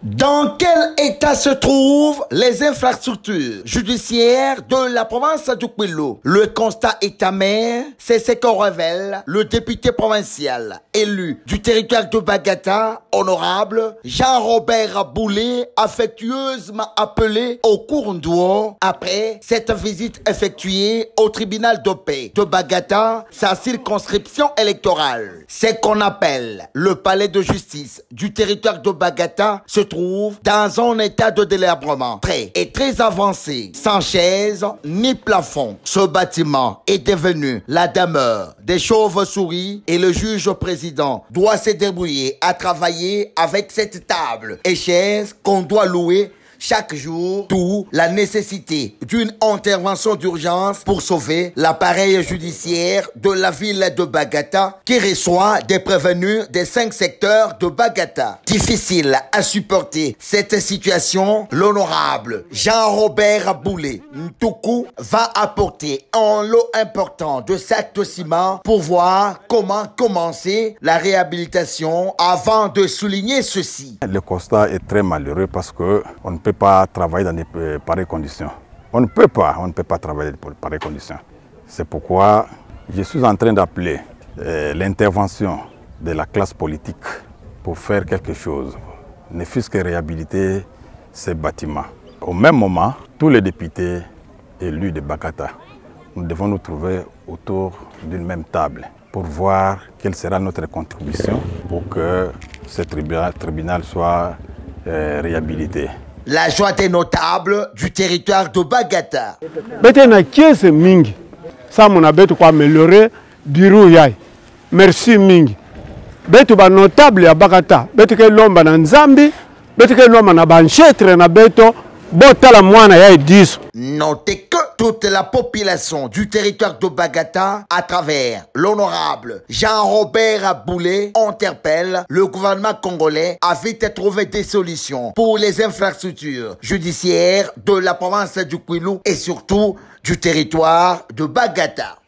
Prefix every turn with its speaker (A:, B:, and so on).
A: Dans quel état se trouvent les infrastructures judiciaires de la province du Kwilu? Le constat est amer, c'est ce que révèle le député provincial élu du territoire de Bagata, honorable Jean-Robert Boulet, affectueusement appelé au Courndouo après cette visite effectuée au tribunal de paix de Bagata, sa circonscription électorale. Ce qu'on appelle le palais de justice du territoire de Bagata se trouve dans un état de délabrement très avancé, sans chaise ni plafond. Ce bâtiment est devenu la demeure des chauves-souris et le juge président doit se débrouiller à travailler avec cette table et chaise qu'on doit louer chaque jour, d'où la nécessité d'une intervention d'urgence pour sauver l'appareil judiciaire de la ville de Bagata qui reçoit des prévenus des 5 secteurs de Bagata. Difficile à supporter cette situation, l'honorable Jean-Robert Boulet Ntoukou va apporter un lot important de sacs de ciment pour voir comment commencer la réhabilitation avant de souligner ceci.
B: Le constat est très malheureux parce que on ne peut pas travailler dans de pareilles conditions. On ne peut pas travailler dans de pareilles conditions. C'est pourquoi je suis en train d'appeler l'intervention de la classe politique pour faire quelque chose, ne fût-ce que réhabiliter ces bâtiments. Au même moment, tous les députés élus de Bagata, nous devons nous trouver autour d'une même table pour voir quelle sera notre contribution pour que ce tribunal soit réhabilité.
A: La joie des notables du territoire de Bagata.
C: Merci Mingi. Betu ba notable ya Bagata. Betu ke lomba na Nzambi. Betu ke lomba na banchetre na beto. Botala mwana ya 10.
A: Notez que toute la population du territoire de Bagata, à travers l'honorable Jean-Robert Boulet, interpelle le gouvernement congolais à vite trouver des solutions pour les infrastructures judiciaires de la province du Kwilu et surtout du territoire de Bagata.